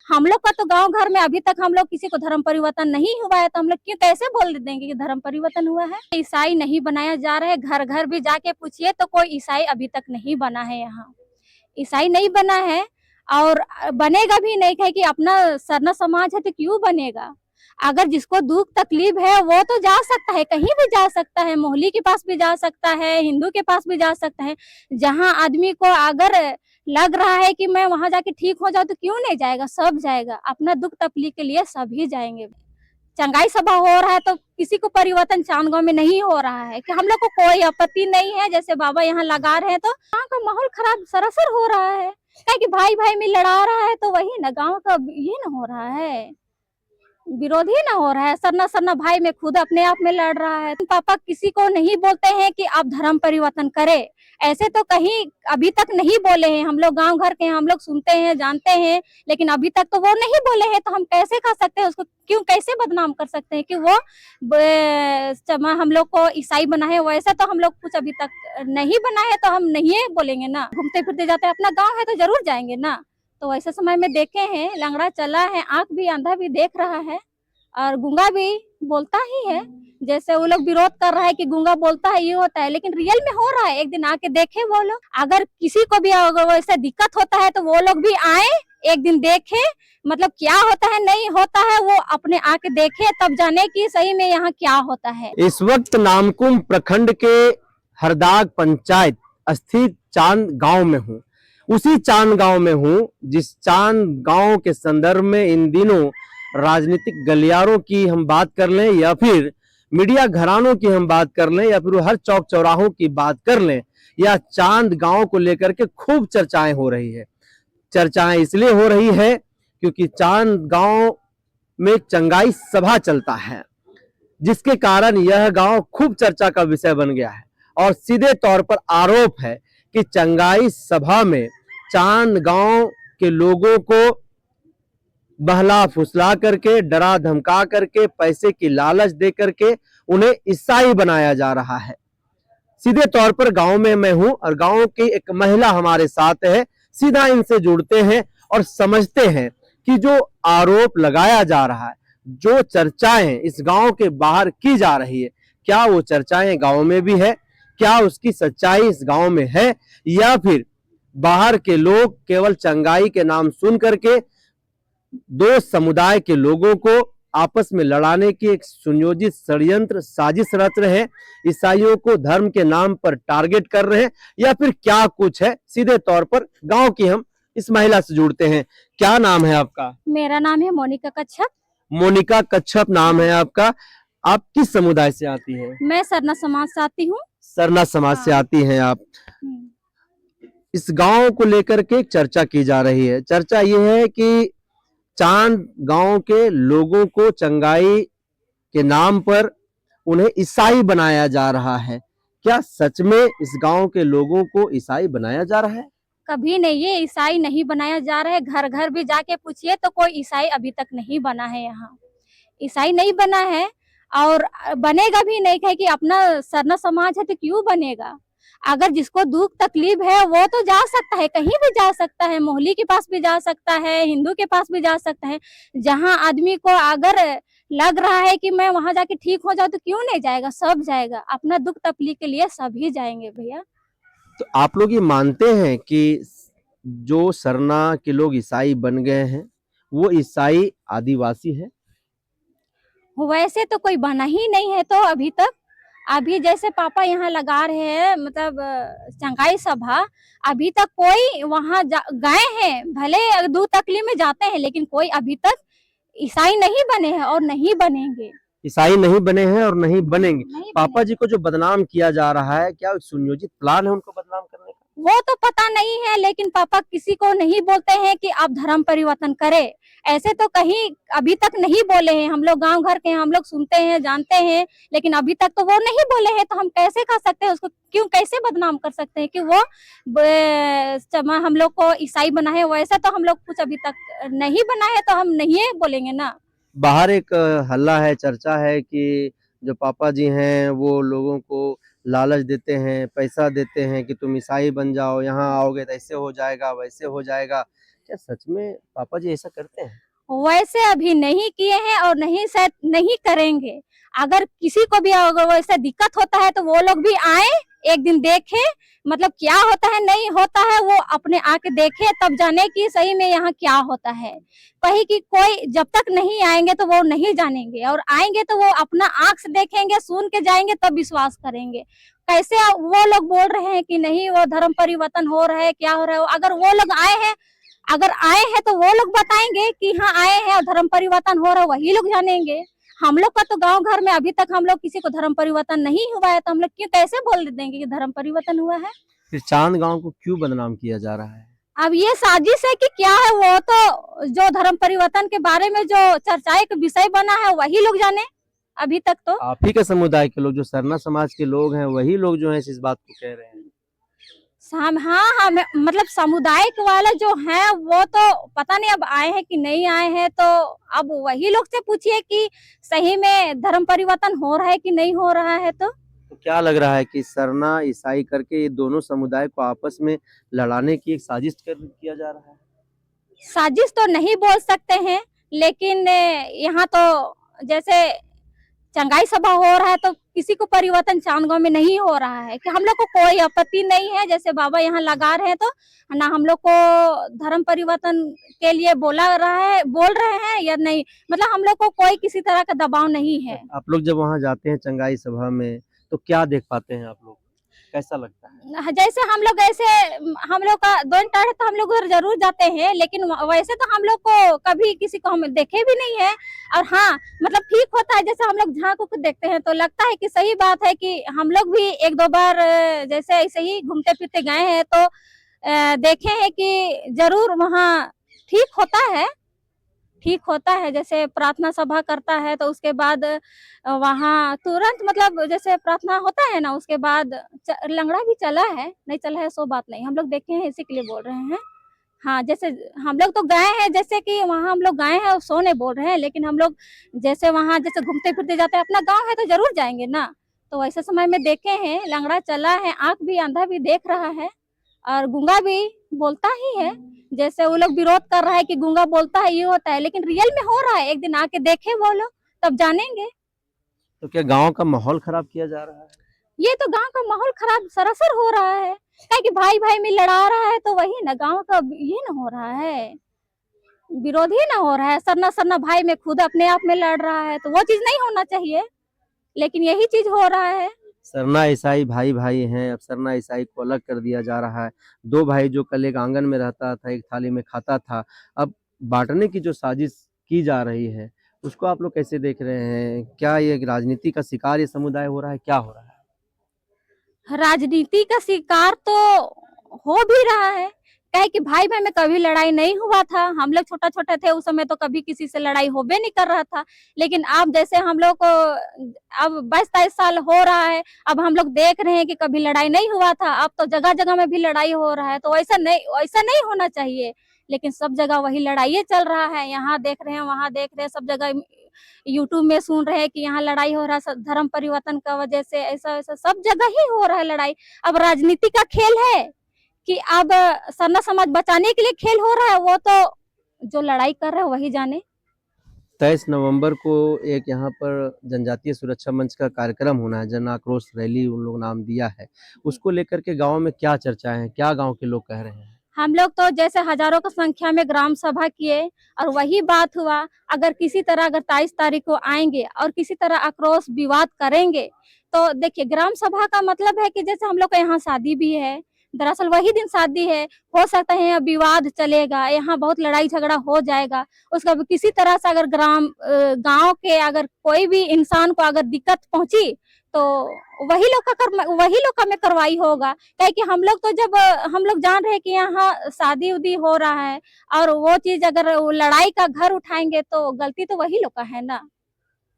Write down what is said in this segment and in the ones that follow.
हम लोग का तो गांव घर में अभी तक हम लोग किसी को धर्म परिवर्तन नहीं हुआ है, तो हम लोग क्यों कैसे बोल देंगे कि धर्म परिवर्तन हुआ है। ईसाई नहीं बनाया जा रहा है, घर घर भी जाके पूछिए तो कोई ईसाई अभी तक नहीं बना है। यहाँ ईसाई नहीं बना है और बनेगा भी नहीं। है कि अपना सरना समाज है तो क्यों बनेगा। अगर जिसको दुख तकलीफ है वो तो जा सकता है, कहीं भी जा सकता है, मोहल्ली के पास भी जा सकता है, हिंदू के पास भी जा सकता है। जहाँ आदमी को अगर लग रहा है कि मैं वहां जाके ठीक हो जाऊं तो क्यों नहीं जाएगा, सब जाएगा। अपना दुख तकलीफ के लिए सभी जाएंगे। चंगाई सभा हो रहा है तो किसी को परिवर्तन चांदगांव में नहीं हो रहा है कि हम लोग को कोई आपत्ति नहीं है। जैसे बाबा यहाँ लगा रहे हैं तो गाँव का माहौल खराब सरासर हो रहा है। क्या कि भाई भाई में लड़ा रहा है तो वही ना गाँव का ये ना हो रहा है, विरोधी ना हो रहा है। सरना सरना भाई में खुद अपने आप में लड़ रहा है। पापा किसी को नहीं बोलते हैं कि आप धर्म परिवर्तन करें, ऐसे तो कहीं अभी तक नहीं बोले हैं। हम लोग गांव घर के हैं, हम लोग सुनते हैं जानते हैं, लेकिन अभी तक तो वो नहीं बोले हैं। तो हम कैसे कर सकते हैं उसको, क्यों कैसे बदनाम कर सकते हैं कि वो हम लोग को ईसाई बना है। वैसा तो हम लोग कुछ अभी तक नहीं बना है, तो हम नहीं बोलेंगे ना। घूमते फिरते जाते हैं, अपना गाँव है तो जरूर जाएंगे ना। तो वैसे समय में देखे हैं, लंगड़ा चला है, आंख भी अंधा भी देख रहा है और गूंगा भी बोलता ही है। जैसे वो लोग विरोध कर रहा है कि गूंगा बोलता है ये होता है, लेकिन रियल में हो रहा है। एक दिन आके देखे वो लोग। अगर किसी को भी अगर वैसा दिक्कत होता है तो वो लोग भी आए, एक दिन देखे, मतलब क्या होता है नहीं होता है वो अपने आके देखे, तब जाने की सही में यहाँ क्या होता है। इस वक्त नामकुम प्रखंड के हरदाग पंचायत स्थित चांद गांव में हूँ। उसी चांद गांव में हूँ जिस चांद गांव के संदर्भ में इन दिनों राजनीतिक गलियारों की हम बात कर लें या फिर मीडिया घरानों की हम बात कर लें या फिर हर चौक चौराहों की बात कर लें, या चांद गांव को लेकर के खूब चर्चाएं हो रही है। चर्चाएं इसलिए हो रही है क्योंकि चांद गांव में चंगाई सभा चलता है, जिसके कारण यह गांव खूब चर्चा का विषय बन गया है। और सीधे तौर पर आरोप है कि चंगाई सभा में चांद गांव के लोगों को बहला फुसला करके, डरा धमका करके, पैसे की लालच दे करके उन्हें ईसाई बनाया जा रहा है। सीधे तौर पर गांव में मैं हूं और गांव की एक महिला हमारे साथ है। सीधा इनसे जुड़ते हैं और समझते हैं कि जो आरोप लगाया जा रहा है, जो चर्चाएं इस गांव के बाहर की जा रही है, क्या वो चर्चाएं गांव में भी है, क्या उसकी सच्चाई इस गांव में है, या फिर बाहर के लोग केवल चंगाई के नाम सुन करके दो समुदाय के लोगों को आपस में लड़ाने की एक सुनियोजित षड्यंत्र साजिश रच रहे हैं, ईसाइयों को धर्म के नाम पर टारगेट कर रहे हैं, या फिर क्या कुछ है। सीधे तौर पर गांव की हम इस महिला से जुड़ते हैं। क्या नाम है आपका? मेरा नाम है मोनिका कच्छप। मोनिका कच्छप नाम है आपका। आप किस समुदाय से आती हैं? मैं सरना समाज से आती हूँ। सरना समाज से आती हैं आप। हम्म। इस गांव को लेकर के चर्चा की जा रही है। चर्चा ये है कि चांद गांव के लोगों को चंगाई के नाम पर उन्हें ईसाई बनाया जा रहा है। क्या सच में इस गांव के लोगों को ईसाई बनाया जा रहा है? कभी नहीं, ये ईसाई नहीं बनाया जा रहा है। घर घर भी जाके पूछिए तो कोई ईसाई अभी तक नहीं बना है। यहाँ ईसाई नहीं बना है और बनेगा भी नहीं। है कि अपना सरना समाज है तो क्यों बनेगा। अगर जिसको दुख तकलीफ है वो तो जा सकता है, कहीं भी जा सकता है, मोहल्ली के पास भी जा सकता है, हिंदू के पास भी जा सकता है। जहाँ आदमी को अगर लग रहा है कि मैं वहां जाके ठीक हो जाऊं तो क्यों नहीं जाएगा, सब जाएगा। अपना दुख तकलीफ के लिए सभी जाएंगे भैया। तो आप लोग ये मानते हैं कि जो सरना के लोग ईसाई बन गए हैं वो ईसाई आदिवासी है? वैसे तो कोई बना ही नहीं है तो अभी तक। अभी जैसे पापा यहाँ लगा रहे हैं, मतलब चंगाई सभा, अभी तक कोई वहां गए हैं, भले दूर तकलीफ में जाते हैं, लेकिन कोई अभी तक ईसाई नहीं बने हैं और नहीं बनेंगे। ईसाई नहीं बने हैं और नहीं बनेंगे। नहीं पापा बने। जी को जो बदनाम किया जा रहा है, क्या सुनियोजित प्लान है उनको बदनाम करने का? वो तो पता नहीं है, लेकिन पापा किसी को नहीं बोलते हैं कि आप धर्म परिवर्तन करें, ऐसे तो कहीं अभी तक नहीं बोले हैं। हम लोग गांव घर के हैं, हम लोग सुनते हैं जानते हैं, लेकिन अभी तक तो वो नहीं बोले हैं। तो हम कैसे कर सकते हैं उसको, क्यों कैसे बदनाम कर सकते हैं कि वो हम लोग को ईसाई बना है। वैसा तो हम लोग कुछ अभी तक नहीं बना है, तो हम नहीं बोलेंगे ना। बाहर एक हल्ला है, चर्चा है कि जो पापा जी हैं वो लोगों को लालच देते हैं, पैसा देते हैं कि तुम ईसाई बन जाओ, यहाँ आओगे तो ऐसे हो जाएगा वैसे हो जाएगा। क्या सच में पापा जी ऐसा करते हैं? वैसे अभी नहीं किए हैं और नहीं शायद नहीं करेंगे। अगर किसी को भी अगर वैसा दिक्कत होता है तो वो लोग भी आए, एक दिन देखे, मतलब क्या होता है नहीं होता है वो अपने आके देखे, तब जाने कि सही में यहाँ क्या होता है। कहीं कि कोई जब तक नहीं आएंगे तो वो नहीं जानेंगे, और आएंगे तो वो अपना आंख से देखेंगे, सुन के जाएंगे, तब विश्वास करेंगे। कैसे वो लोग बोल रहे हैं कि नहीं वो धर्म परिवर्तन हो रहा है, क्या हो रहा है? अगर वो लोग आए हैं, अगर आए हैं तो वो लोग बताएंगे कि हाँ आए हैं और धर्म परिवर्तन हो रहा है, वही लोग जानेंगे। हम लोग का तो गांव घर में अभी तक हम लोग किसी को धर्म परिवर्तन नहीं हुआ है, तो हम लोग क्यों कैसे बोल देंगे कि धर्म परिवर्तन हुआ है? फिर चांद गांव को क्यों बदनाम किया जा रहा है? अब ये साजिश है कि क्या है, वो तो जो धर्म परिवर्तन के बारे में जो चर्चाए का विषय बना है वही लोग जाने। अभी तक तो आप ही के समुदाय के लोग, जो सरना समाज के लोग हैं, वही लोग जो है इस बात को कह रहे हैं। हाँ मतलब सामुदायिक वाला जो है वो तो पता नहीं अब आए हैं कि नहीं आए हैं, तो अब वही लोग से पूछिए कि सही में धर्म परिवर्तन हो रहा है कि नहीं हो रहा है। तो क्या लग रहा है कि सरना ईसाई करके ये दोनों समुदाय को आपस में लड़ाने की एक साजिश किया जा रहा है? साजिश तो नहीं बोल सकते हैं, लेकिन यहाँ तो जैसे चंगाई सभा हो रहा है तो किसी को परिवर्तन चांदगांव में नहीं हो रहा है, कि हम लोग को कोई आपत्ति नहीं है। जैसे बाबा यहाँ लगा रहे हैं तो ना हम लोग को धर्म परिवर्तन के लिए बोल रहे हैं या नहीं, मतलब हम लोग को कोई किसी तरह का दबाव नहीं है। आप लोग जब वहां जाते हैं चंगाई सभा में तो क्या देख पाते हैं आप लोग? कैसा लगता है? जैसे हम लोग ऐसे हम लोग का दोन टाइम तो हम लोग उधर जरूर जाते हैं, लेकिन वैसे तो हम लोग को कभी किसी को हम देखे भी नहीं है। और हाँ मतलब ठीक होता है, जैसे हम लोग झांक को देखते हैं तो लगता है कि सही बात है कि हम लोग भी एक दो बार जैसे ऐसे ही घूमते फिरते गए हैं तो देखे हैं कि जरूर वहाँ ठीक होता है, ठीक होता है। जैसे प्रार्थना सभा करता है तो उसके बाद वहाँ तुरंत मतलब जैसे प्रार्थना होता है ना, उसके बाद लंगड़ा भी चला है, नहीं चला है सो बात नहीं, हम लोग देखे हैं इसी के लिए बोल रहे हैं। हाँ जैसे हम लोग तो गए हैं, जैसे कि वहाँ हम लोग गए हैं और सो नहीं बोल रहे हैं, लेकिन हम लोग जैसे वहाँ जैसे घूमते फिरते जाते हैं, अपना गाँव है तो जरूर जाएंगे ना। तो वैसे समय में देखे हैं लंगड़ा चला है, आंख भी अंधा भी देख रहा है, और गूंगा भी बोलता ही है। जैसे वो लोग विरोध कर रहा है कि गूंगा बोलता है ये होता है, लेकिन रियल में हो रहा है, एक दिन आके देखे वो लोग तब जानेंगे। तो क्या गांव का माहौल खराब किया जा रहा है? ये तो गांव का माहौल खराब सरासर हो रहा है, क्या कि भाई भाई में लड़ा रहा है, तो वही ना गांव का ये ना हो रहा है, विरोध ही ना हो रहा है। सरना सरना भाई में खुद अपने आप में लड़ रहा है, तो वो चीज नहीं होना चाहिए, लेकिन यही चीज हो रहा है। सरना ईसाई भाई भाई हैं, अब सरना ईसाई को अलग कर दिया जा रहा है। दो भाई जो कल एक आंगन में रहता था, एक थाली में खाता था, अब बांटने की जो साजिश की जा रही है उसको आप लोग कैसे देख रहे हैं? क्या ये राजनीति का शिकार ये समुदाय हो रहा है, क्या हो रहा है? राजनीति का शिकार तो हो भी रहा है, क्या है कि भाई भाई में कभी लड़ाई नहीं हुआ था, हम लोग छोटा छोटे थे उस समय तो कभी किसी से लड़ाई होबे नहीं कर रहा था। लेकिन अब जैसे हम लोग को अब 22-23 साल हो रहा है, अब हम लोग देख रहे हैं कि कभी लड़ाई नहीं हुआ था, अब तो जगह जगह में भी लड़ाई हो रहा है। तो ऐसा नहीं होना चाहिए, लेकिन सब जगह वही लड़ाई चल रहा है, यहाँ देख रहे हैं वहां देख रहे हैं, सब जगह यूट्यूब में सुन रहे हैं कि यहाँ लड़ाई हो रहा है धर्म परिवर्तन का वजह से, ऐसा ऐसा सब जगह ही हो रहा है लड़ाई। अब राजनीति का खेल है कि अब सरना समाज बचाने के लिए खेल हो रहा है, वो तो जो लड़ाई कर रहे हैं वही जाने। 23 नवंबर को एक यहाँ पर जनजातीय सुरक्षा मंच का कार्यक्रम होना है, जन आक्रोश रैली उन लोग नाम दिया है। उसको लेकर के गांव में क्या चर्चाएं हैं, क्या गांव के लोग कह रहे हैं? हम लोग तो जैसे हजारों की संख्या में ग्राम सभा किए, और वही बात हुआ, अगर किसी तरह अगर 23 तारीख को आएंगे और किसी तरह आक्रोश विवाद करेंगे तो देखिए ग्राम सभा का मतलब है कि जैसे हम लोग का यहाँ शादी भी है, दरअसल वही दिन शादी है, हो सकता है यहाँ विवाद चलेगा, यहाँ बहुत लड़ाई झगड़ा हो जाएगा। उसका किसी तरह से अगर गांव के अगर कोई भी इंसान को अगर दिक्कत पहुंची तो वही लोग का में कार्रवाई होगा। क्या कि हम लोग तो जब हम लोग जान रहे हैं कि यहाँ शादी उदी हो रहा है, और वो चीज अगर वो लड़ाई का घर उठाएंगे तो गलती तो वही लोग का है ना।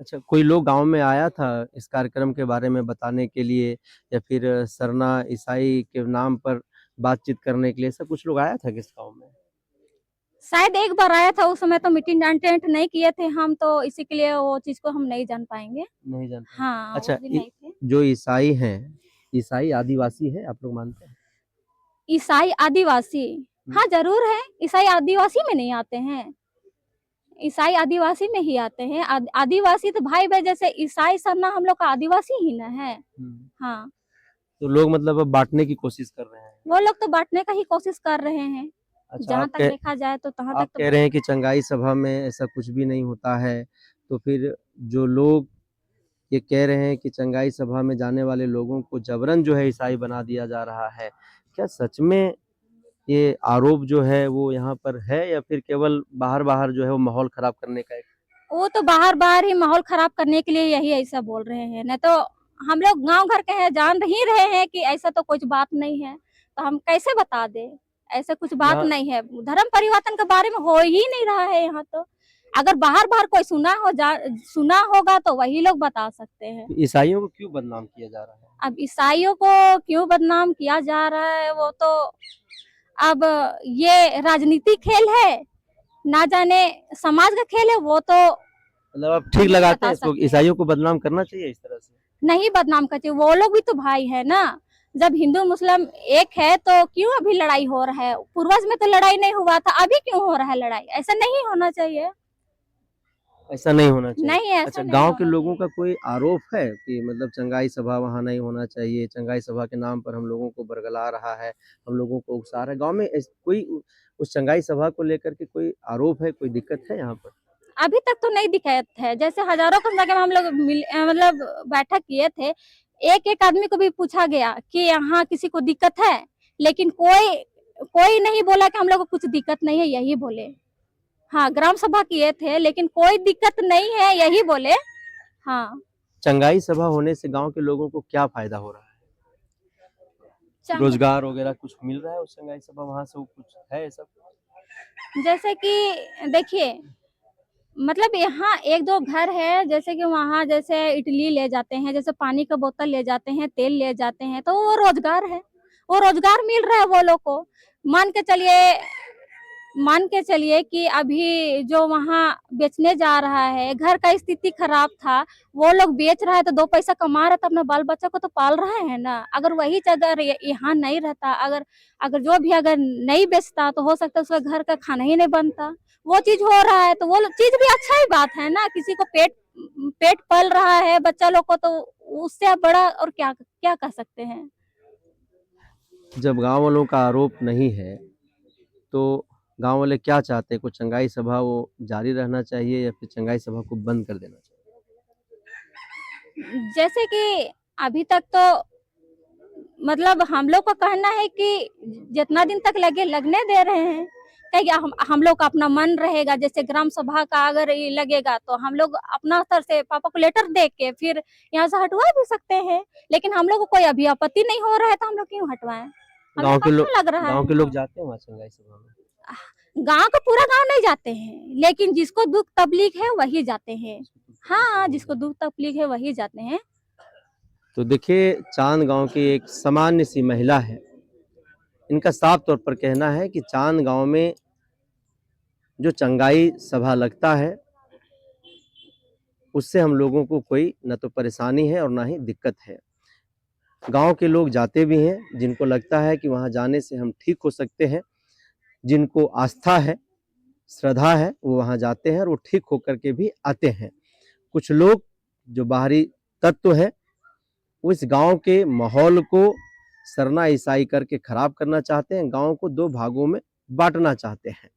अच्छा, कोई लोग गांव में आया था इस कार्यक्रम के बारे में बताने के लिए, या फिर सरना ईसाई के नाम पर बातचीत करने के लिए, ऐसा कुछ लोग आया था किस गांव में? शायद एक बार आया था, उस समय तो मीटिंग अटेंड नहीं किए थे हम, तो इसी के लिए वो चीज को हम नहीं जान पाएंगे। नहीं जानते। हाँ अच्छा, उस दिन नहीं थे। जो ईसाई हैं, ईसाई आदिवासी है आप लोग मानते हैं? ईसाई आदिवासी हाँ जरूर है, ईसाई आदिवासी में नहीं आते हैं, ईसाई आदिवासी में ही आते हैं। आदिवासी तो भाई भाई जैसे ईसाई सब ना हम लोग का आदिवासी ही ना है। हाँ तो लोग मतलब अब बांटने की कोशिश कर रहे हैं। वो लोग तो बांटने का ही कोशिश कर रहे हैं। अच्छा, जहाँ तक देखा जाए तो तहाँ आप तक तो कह रहे हैं कि चंगाई सभा में ऐसा कुछ भी नहीं होता है, तो फिर जो लोग ये कह रहे हैं कि चंगाई सभा में जाने वाले लोगों को जबरन जो है ईसाई बना दिया जा रहा है, क्या सच में ये आरोप जो है वो यहाँ पर है, या फिर केवल बाहर-बाहर जो है वो माहौल खराब करने का एक? वो तो बाहर बाहर ही माहौल खराब करने के लिए यही ऐसा बोल रहे हैं, नहीं तो हम लोग गांव घर के हैं, जान ही रहे हैं कि ऐसा तो कुछ बात नहीं है, तो हम कैसे बता दे, ऐसा कुछ बात यहाँ नहीं है। धर्म परिवर्तन के बारे में हो ही नहीं रहा है यहाँ तो। अगर बाहर बाहर कोई सुना होगा तो वही लोग बता सकते हैं। ईसाइयों को क्यों बदनाम किया जा रहा है? अब ईसाइयों को क्यों बदनाम किया जा रहा है, वो तो अब ये राजनीति खेल है, ना जाने समाज का खेल है, वो तो मतलब आप ठीक नहीं लगाते बता हैं इसको, सकते हैं। ईसाइयों को बदनाम करना चाहिए इस तरह से? नहीं बदनाम करते, वो लोग भी तो भाई है ना। जब हिंदू मुस्लिम एक है तो क्यों अभी लड़ाई हो रहा है? पूर्वज में तो लड़ाई नहीं हुआ था, अभी क्यों हो रहा है लड़ाई? ऐसा नहीं होना चाहिए। ऐसा नहीं होना चाहिए। नहीं, ऐसा अच्छा, नहीं गांव के होना लोगों चाहिए। का कोई आरोप है कि मतलब चंगाई सभा वहाँ नहीं होना चाहिए, चंगाई सभा के नाम पर हम लोगों को बरगला रहा है, हम लोगों को उकसा रहा है। गांव में कोई उस चंगाई सभा को लेकर के कोई आरोप है, कोई दिक्कत है यहाँ पर? अभी तक तो नहीं दिक्कत है। जैसे हजारों की संख्या में हम लोग मतलब बैठक किए थे, एक एक आदमी को भी पूछा गया कि यहाँ किसी को दिक्कत है, लेकिन कोई कोई नहीं बोला कि हम लोग को कुछ दिक्कत नहीं है, यही बोले। हाँ ग्राम सभा किए थे लेकिन कोई दिक्कत नहीं है, यही बोले। हाँ चंगाई सभा होने से गांव के लोगों को क्या फायदा हो रहा है? चंग रोजगार वगैरह कुछ मिल रहा है उस चंगाई सभा वहां से, वो कुछ है ऐसा? जैसे कि देखिए, मतलब यहाँ एक दो घर है, जैसे कि वहाँ जैसे इडली ले जाते हैं, जैसे पानी का बोतल ले जाते हैं, तेल ले जाते हैं, तो वो रोजगार है, वो रोजगार मिल रहा है वो लोग को। मान के चलिए मान के चलिए कि अभी जो वहाँ बेचने जा रहा है, घर का स्थिति खराब था, वो लोग बेच रहा है तो दो पैसा कमा रहा था, अपना बाल बच्चा को तो पाल रहा है ना। अगर वही अगर यहाँ नहीं रहता, अगर अगर जो भी अगर नहीं बेचता तो हो सकता है उसका घर का खाना ही नहीं बनता। वो चीज हो रहा है तो वो चीज भी अच्छा ही बात है ना, किसी को पेट पेट पल रहा है बच्चा लोग को, तो उससे बड़ा और क्या क्या कह सकते हैं। जब गांव वालों का आरोप नहीं है, तो गांव वाले क्या चाहते हैं? कोई चंगाई सभा वो जारी रहना चाहिए या फिर चंगाई सभा को बंद कर देना चाहिए? जैसे कि अभी तक तो मतलब हम लोग का कहना है कि जितना दिन तक लगे लगने दे रहे हैं, क्या हम लोग का अपना मन रहेगा। जैसे ग्राम सभा का अगर ये लगेगा तो हम लोग अपना स्तर से पापा को लेटर दे के फिर यहाँ से हटवा भी सकते हैं, लेकिन हम लोग को कोई अभी आपत्ति नहीं हो रहा है तो हम लोग क्यों हटवाएं? हम लोग गांव को के लोग अच्छा लग रहा गांव है। के लोग जाते हैं वहाँ चंगाई सभा में? गांव का पूरा गांव नहीं जाते हैं, लेकिन जिसको दुख तकलीफ है वही जाते हैं। हाँ जिसको दुख तकलीफ है वही जाते हैं। तो देखिए, चांद गांव की एक सामान्य सी महिला है, इनका साफ तौर पर कहना है कि चांद गांव में जो चंगाई सभा लगता है उससे हम लोगों को कोई न तो परेशानी है और ना ही दिक्कत है। गांव के लोग जाते भी हैं, जिनको लगता है कि वहां जाने से हम ठीक हो सकते हैं, जिनको आस्था है, श्रद्धा है, वो वहां जाते हैं और वो ठीक होकर के भी आते हैं। कुछ लोग जो बाहरी तत्व है वो इस गांव के माहौल को सरना ईसाई करके खराब करना चाहते हैं, गांव को दो भागों में बांटना चाहते हैं।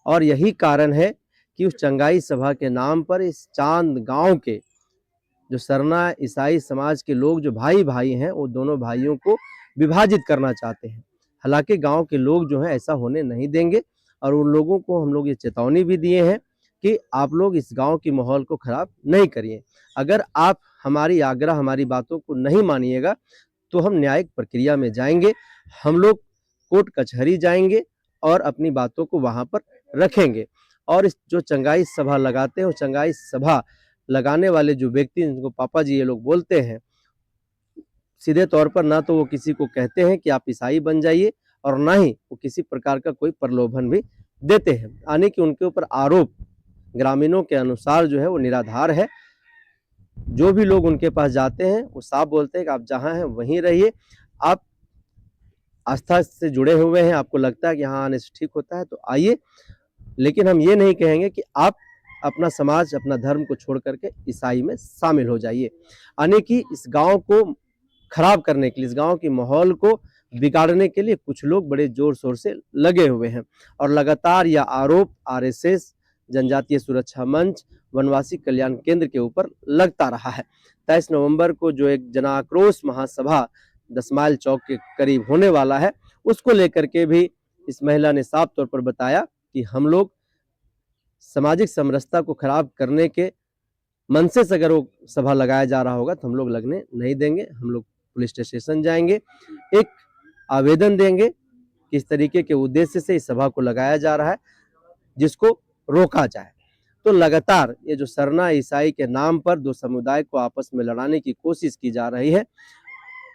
और यही कारण है कि उस चंगाई सभा के नाम पर इस चांद गांव के जो सरना ईसाई समाज के लोग जो भाई भाई हैं, वो दोनों भाइयों को विभाजित करना चाहते हैं। हालांकि गांव के लोग जो हैं ऐसा होने नहीं देंगे, और उन लोगों को हम लोग ये चेतावनी भी दिए हैं कि आप लोग इस गांव के माहौल को खराब नहीं करिए। अगर आप हमारी आग्रह, हमारी बातों को नहीं मानिएगा तो हम न्यायिक प्रक्रिया में जाएंगे, हम लोग कोर्ट कचहरी जाएंगे और अपनी बातों को वहां पर रखेंगे। और इस जो चंगाई सभा लगाते हैं, वो चंगाई सभा लगाने वाले जो व्यक्ति, जिनको पापा जी ये लोग बोलते हैं, सीधे तौर पर ना तो वो किसी को कहते हैं कि आप ईसाई बन जाइए, और ना ही वो किसी प्रकार का कोई प्रलोभन भी देते हैं। यानी कि उनके ऊपर आरोप ग्रामीणों के अनुसार जो है वो निराधार है। जो भी लोग उनके पास जाते हैं वो साफ बोलते हैं कि आप जहाँ हैं वहीं रहिए, आप आस्था से जुड़े हुए हैं, आपको लगता है कि यहाँ आने से ठीक होता है तो आइए, लेकिन हम ये नहीं कहेंगे कि आप अपना समाज, अपना धर्म को छोड़ करके ईसाई में शामिल हो जाइए। यानी कि इस गांव को खराब करने के लिए, इस गांव के माहौल को बिगाड़ने के लिए कुछ लोग बड़े जोर शोर से लगे हुए हैं और लगातार यह आरोप आरएसएस, जनजातीय सुरक्षा मंच, वनवासी कल्याण केंद्र के ऊपर लगता रहा है। 23 नवंबर को जो एक जन आक्रोश महासभा 10 माइल चौक के करीब होने वाला है, उसको लेकर के भी इस महिला ने साफ तौर पर बताया कि हम लोग सामाजिक समरसता को खराब करने के मनसे से अगर वो सभा लगाया जा रहा होगा तो हम लोग लगने नहीं देंगे। हम लोग पुलिस स्टेशन जाएंगे, एक आवेदन देंगे कि इस तरीके के उद्देश्य से इस सभा को लगाया जा रहा है, जिसको रोका जाए। तो लगातार ये जो सरना ईसाई के नाम पर दो समुदाय को आपस में लड़ाने की कोशिश की जा रही है,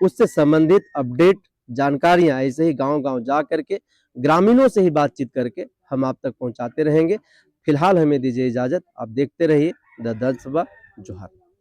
उससे संबंधित अपडेट जानकारियां ऐसे ही गांव-गांव जा करके ग्रामीणों से ही बातचीत करके हम आप तक पहुंचाते रहेंगे। फिलहाल हमें दीजिए इजाजत, आप देखते रहिए द दल सुबह। जोहार।